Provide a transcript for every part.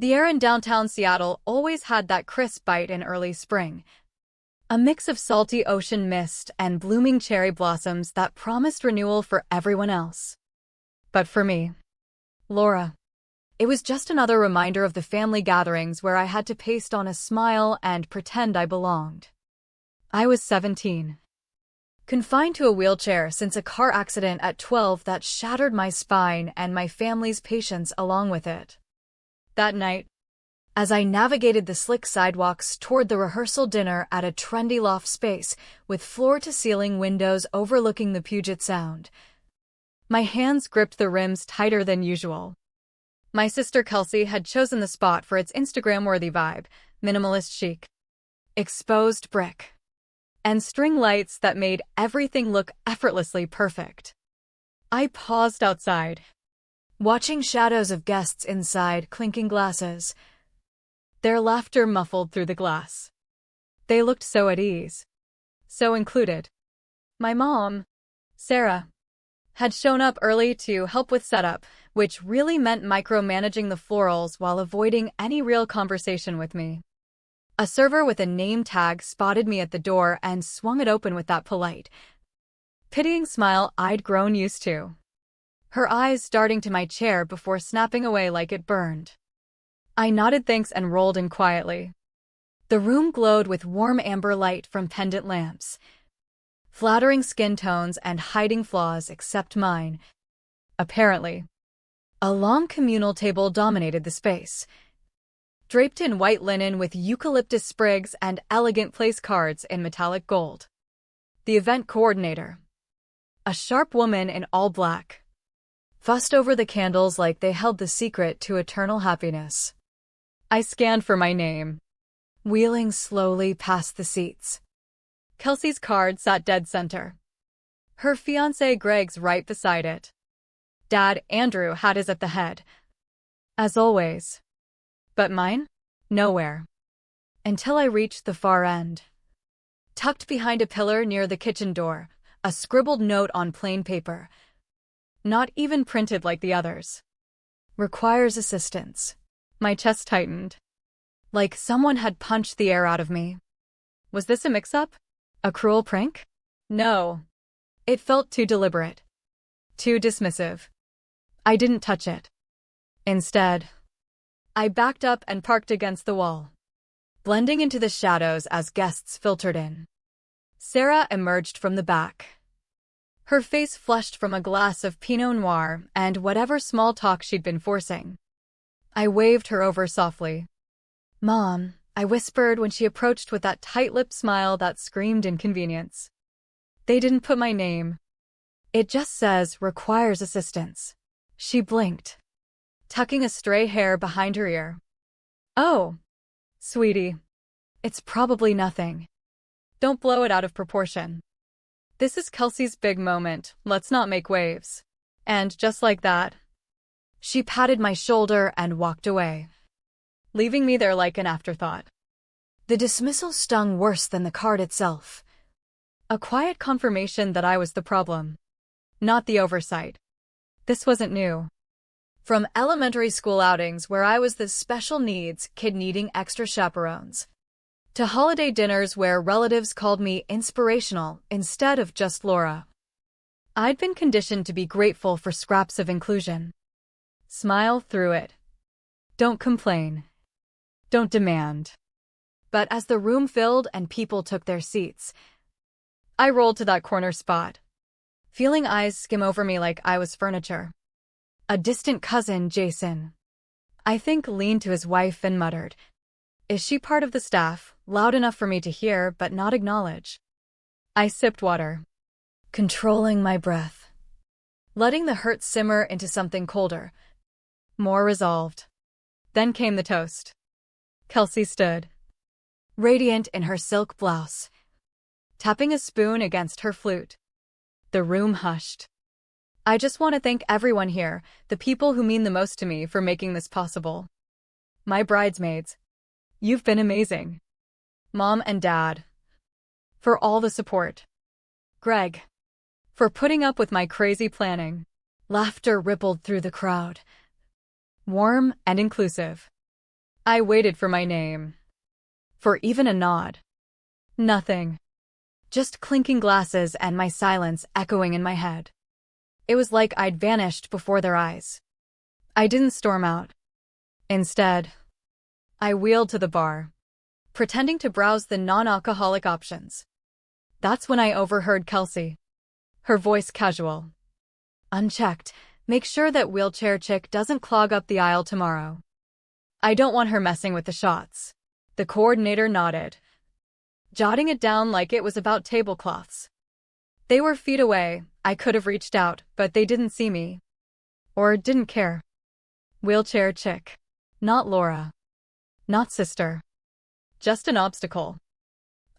The air in downtown Seattle always had that crisp bite in early spring, a mix of salty ocean mist and blooming cherry blossoms that promised renewal for everyone else. But for me, Laura, it was just another reminder of the family gatherings where I had to paste on a smile and pretend I belonged. I was 17. Confined to a wheelchair since a car accident at 12 that shattered my spine and my family's patience along with it. That night, as I navigated the slick sidewalks toward the rehearsal dinner at a trendy loft space with floor-to-ceiling windows overlooking the Puget Sound, my hands gripped the rims tighter than usual. My sister Kelsey had chosen the spot for its Instagram-worthy vibe, minimalist chic, exposed brick, and string lights that made everything look effortlessly perfect. I paused outside, watching shadows of guests inside clinking glasses, their laughter muffled through the glass. They looked so at ease, so included. My mom, Sarah, had shown up early to help with setup, which really meant micromanaging the florals while avoiding any real conversation with me. A server with a name tag spotted me at the door and swung it open with that polite, pitying smile I'd grown used to, her eyes darting to my chair before snapping away like it burned. I nodded thanks and rolled in quietly. The room glowed with warm amber light from pendant lamps, flattering skin tones and hiding flaws except mine. Apparently, a long communal table dominated the space, draped in white linen with eucalyptus sprigs and elegant place cards in metallic gold. The event coordinator, a sharp woman in all black, fussed over the candles like they held the secret to eternal happiness. I scanned for my name, wheeling slowly past the seats. Kelsey's card sat dead center, her fiancé Greg's right beside it. Dad, Andrew, had his at the head, as always. But mine? Nowhere. Until I reached the far end. Tucked behind a pillar near the kitchen door, a scribbled note on plain paper. Not even printed like the others. Requires assistance. My chest tightened, like someone had punched the air out of me. Was this a mix-up? A cruel prank? No. It felt too deliberate. Too dismissive. I didn't touch it. Instead, I backed up and parked against the wall, blending into the shadows as guests filtered in. Sarah emerged from the back, her face flushed from a glass of Pinot Noir and whatever small talk she'd been forcing. I waved her over softly. "Mom," I whispered when she approached with that tight-lipped smile that screamed inconvenience. "They didn't put my name. It just says requires assistance." She blinked, tucking a stray hair behind her ear. "Oh, sweetie. It's probably nothing. Don't blow it out of proportion. This is Kelsey's big moment, let's not make waves." And just like that, she patted my shoulder and walked away, leaving me there like an afterthought. The dismissal stung worse than the card itself. A quiet confirmation that I was the problem, not the oversight. This wasn't new. From elementary school outings where I was the special needs kid needing extra chaperones, to holiday dinners where relatives called me inspirational instead of just Laura. I'd been conditioned to be grateful for scraps of inclusion. Smile through it. Don't complain. Don't demand. But as the room filled and people took their seats, I rolled to that corner spot, feeling eyes skim over me like I was furniture. A distant cousin, Jason, I think, leaned to his wife and muttered, "Is she part of the staff?" loud enough for me to hear but not acknowledge. I sipped water, controlling my breath, letting the hurt simmer into something colder, more resolved. Then came the toast. Kelsey stood, radiant in her silk blouse, tapping a spoon against her flute. The room hushed. "I just want to thank everyone here, the people who mean the most to me, for making this possible. My bridesmaids, you've been amazing. Mom and Dad, for all the support. Greg, for putting up with my crazy planning." Laughter rippled through the crowd, warm and inclusive. I waited for my name. For even a nod. Nothing. Just clinking glasses and my silence echoing in my head. It was like I'd vanished before their eyes. I didn't storm out. Instead, I wheeled to the bar, pretending to browse the non-alcoholic options. That's when I overheard Kelsey. Her voice casual. Unchecked, make sure that wheelchair chick doesn't clog up the aisle tomorrow. I don't want her messing with the shots. The coordinator nodded, jotting it down like it was about tablecloths. They were feet away. I could have reached out, but they didn't see me. Or didn't care. Wheelchair chick. Not Laura. Not sister. Just an obstacle.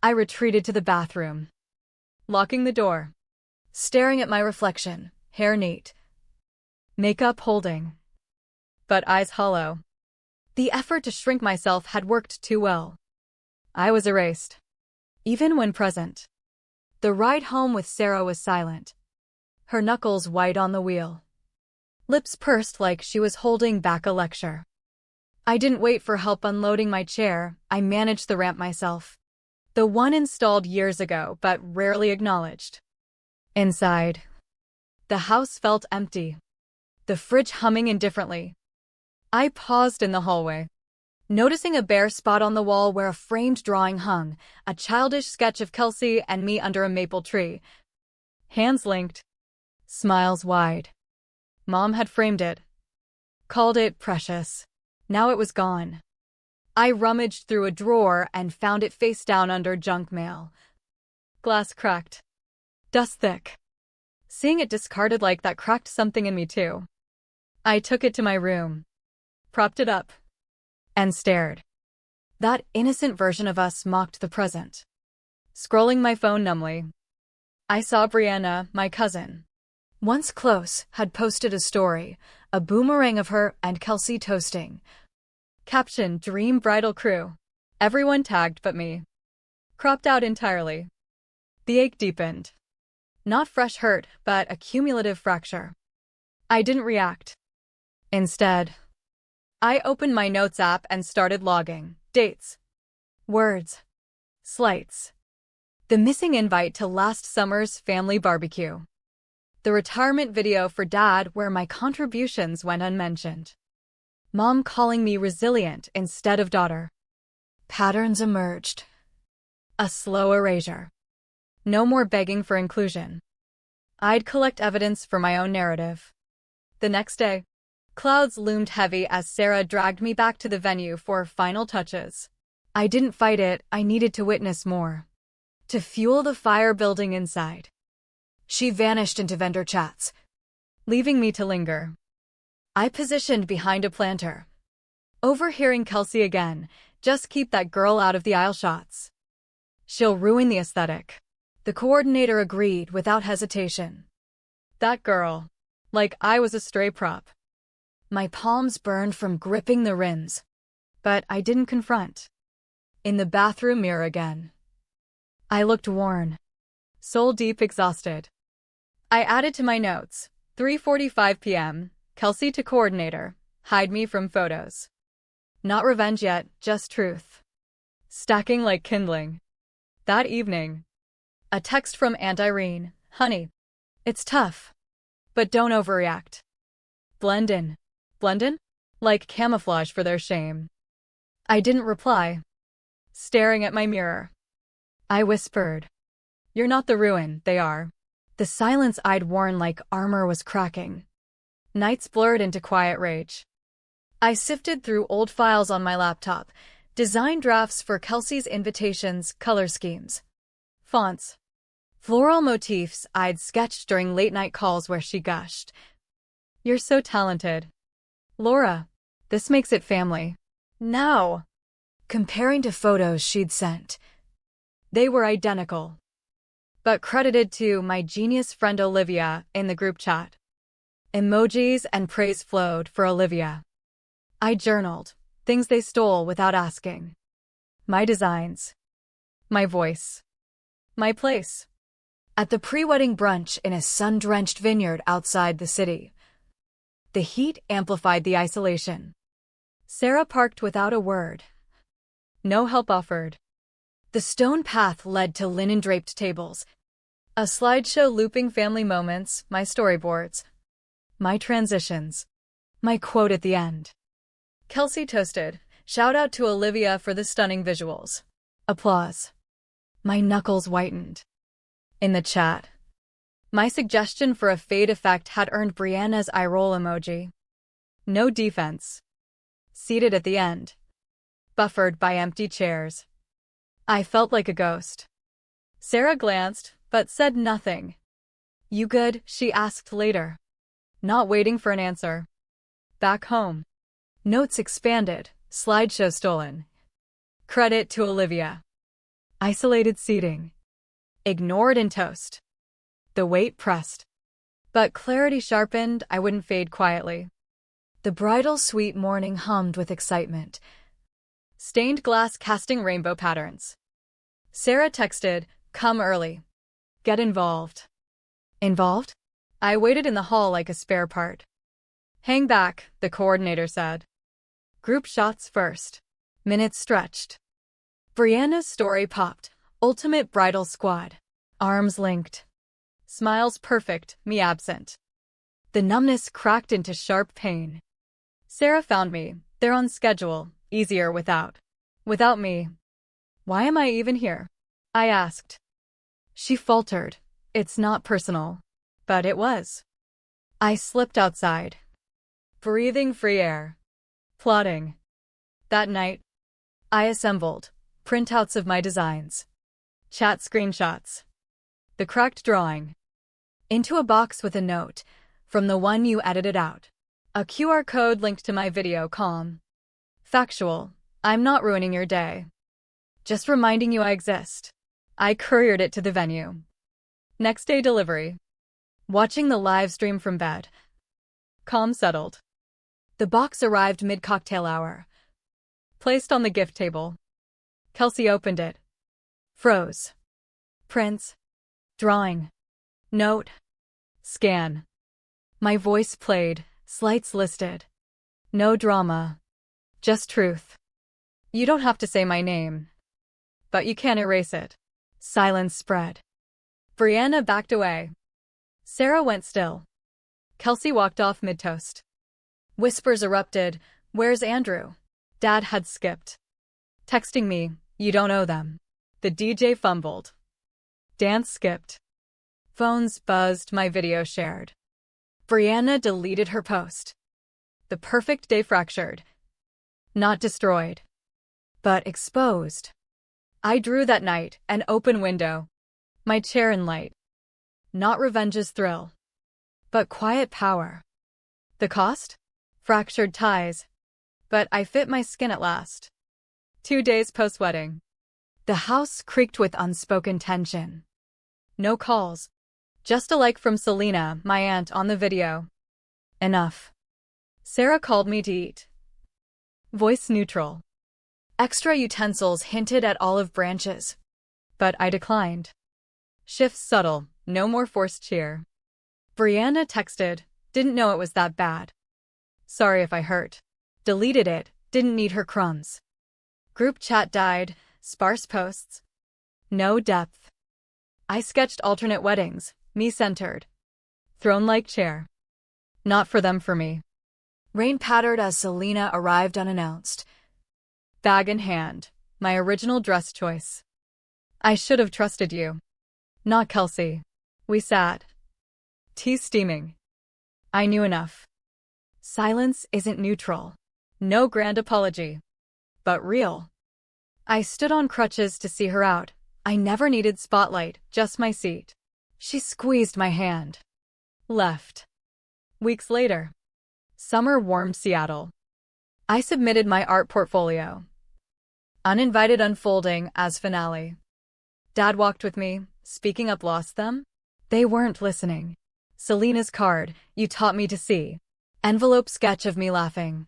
I retreated to the bathroom, locking the door, staring at my reflection, hair neat, makeup holding, but eyes hollow. The effort to shrink myself had worked too well. I was erased, even when present. The ride home with Sarah was silent, her knuckles white on the wheel, lips pursed like she was holding back a lecture. I didn't wait for help unloading my chair, I managed the ramp myself. The one installed years ago, but rarely acknowledged. Inside, the house felt empty, the fridge humming indifferently. I paused in the hallway, noticing a bare spot on the wall where a framed drawing hung, a childish sketch of Kelsey and me under a maple tree. Hands linked, smiles wide. Mom had framed it, called it precious. Now it was gone. I rummaged through a drawer and found it face down under junk mail. Glass cracked. Dust thick. Seeing it discarded like that cracked something in me too. I took it to my room, propped it up, and stared. That innocent version of us mocked the present. Scrolling my phone numbly, I saw Brianna, my cousin, once close, had posted a story, a boomerang of her and Kelsey toasting. Caption, Dream Bridal Crew. Everyone tagged but me. Cropped out entirely. The ache deepened. Not fresh hurt, but a cumulative fracture. I didn't react. Instead, I opened my notes app and started logging. Dates. Words. Slights. The missing invite to last summer's family barbecue. The retirement video for Dad where my contributions went unmentioned. Mom calling me resilient instead of daughter. Patterns emerged. A slow erasure. No more begging for inclusion. I'd collect evidence for my own narrative. The next day, clouds loomed heavy as Sarah dragged me back to the venue for final touches. I didn't fight it, I needed to witness more. To fuel the fire building inside. She vanished into vendor chats, leaving me to linger. I positioned behind a planter. Overhearing Kelsey again, just keep that girl out of the aisle shots. She'll ruin the aesthetic. The coordinator agreed without hesitation. That girl. Like I was a stray prop. My palms burned from gripping the rims. But I didn't confront. In the bathroom mirror again. I looked worn. Soul deep exhausted. I added to my notes, 3:45 p.m., Kelsey to coordinator, hide me from photos. Not revenge yet, just truth. Stacking like kindling. That evening, a text from Aunt Irene, honey, it's tough, but don't overreact. Blend in. Blend in? Like camouflage for their shame. I didn't reply. Staring at my mirror, I whispered, you're not the ruin, they are. The silence I'd worn like armor was cracking. Nights blurred into quiet rage. I sifted through old files on my laptop, design drafts for Kelsey's invitations, color schemes, fonts, floral motifs I'd sketched during late-night calls where she gushed. You're so talented. Laura, this makes it family. Now, comparing to photos she'd sent, they were identical, but credited to my genius friend Olivia in the group chat. Emojis and praise flowed for Olivia. I journaled, things they stole without asking. My designs. My voice. My place. At the pre-wedding brunch in a sun-drenched vineyard outside the city. The heat amplified the isolation. Sarah parked without a word. No help offered. The stone path led to linen-draped tables, a slideshow looping family moments, my storyboards, my transitions, my quote at the end. Kelsey toasted. Shout out to Olivia for the stunning visuals. Applause. My knuckles whitened. In the chat, my suggestion for a fade effect had earned Brianna's eye roll emoji. No defense. Seated at the end, buffered by empty chairs. I felt like a ghost. Sarah glanced, but said nothing. You good? She asked later. Not waiting for an answer. Back home. Notes expanded, slideshow stolen. Credit to Olivia. Isolated seating. Ignored in toast. The weight pressed. But clarity sharpened, I wouldn't fade quietly. The bridal suite morning hummed with excitement. Stained glass casting rainbow patterns. Sarah texted, come early. Get involved. Involved? I waited in the hall like a spare part. Hang back, the coordinator said. Group shots first. Minutes stretched. Brianna's story popped. Ultimate bridal squad. Arms linked. Smiles perfect, me absent. The numbness cracked into sharp pain. Sarah found me. They're on schedule. Easier without. Without me. Why am I even here? I asked. She faltered. It's not personal. But it was. I slipped outside. Breathing free air. Plotting. That night, I assembled printouts of my designs. Chat screenshots. The cracked drawing. Into a box with a note. From the one you edited out. A QR code linked to my video. Calm. Factual. I'm not ruining your day. Just reminding you I exist. I couriered it to the venue. Next day delivery. Watching the live stream from bed. Calm settled. The box arrived mid-cocktail hour. Placed on the gift table. Kelsey opened it. Froze. Prints. Drawing. Note. Scan. My voice played, slights listed. No drama. Just truth. You don't have to say my name. But you can't erase it. Silence spread. Brianna backed away. Sarah went still. Kelsey walked off mid-toast. Whispers erupted. Where's Andrew? Dad had skipped. Texting me, you don't owe them. The DJ fumbled. Dance skipped. Phones buzzed, my video shared. Brianna deleted her post. The perfect day fractured. Not destroyed. But exposed. I drew that night, an open window. My chair in light. Not revenge's thrill. But quiet power. The cost? Fractured ties. But I fit my skin at last. 2 days post-wedding. The house creaked with unspoken tension. No calls. Just a like from Selena, my aunt, on the video. Enough. Sarah called me to eat. Voice neutral. Extra utensils hinted at olive branches. But I declined. Shifts subtle, no more forced cheer. Brianna texted, didn't know it was that bad. Sorry if I hurt. Deleted it, didn't need her crumbs. Group chat died, sparse posts. No depth. I sketched alternate weddings, me-centered. Throne-like chair. Not for them, for me. Rain pattered as Selena arrived unannounced. Bag in hand, my original dress choice. I should have trusted you. Not Kelsey. We sat. Tea steaming. I knew enough. Silence isn't neutral. No grand apology. But real. I stood on crutches to see her out. I never needed spotlight, just my seat. She squeezed my hand. Left. Weeks later. Summer warmed Seattle. I submitted my art portfolio. Uninvited unfolding as finale. Dad walked with me. Speaking up lost them? They weren't listening. Selena's card, you taught me to see. Envelope sketch of me laughing.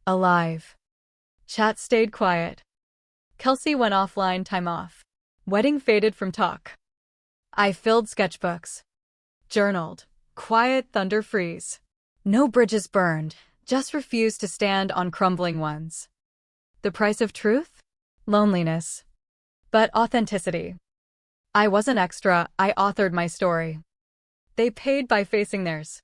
Alive. Chat stayed quiet. Kelsey went offline, time off. Wedding faded from talk. I filled sketchbooks. Journaled. Quiet thunder freeze. No bridges burned, just refused to stand on crumbling ones. The price of truth? Loneliness. But authenticity. I wasn't extra, I authored my story. They paid by facing theirs.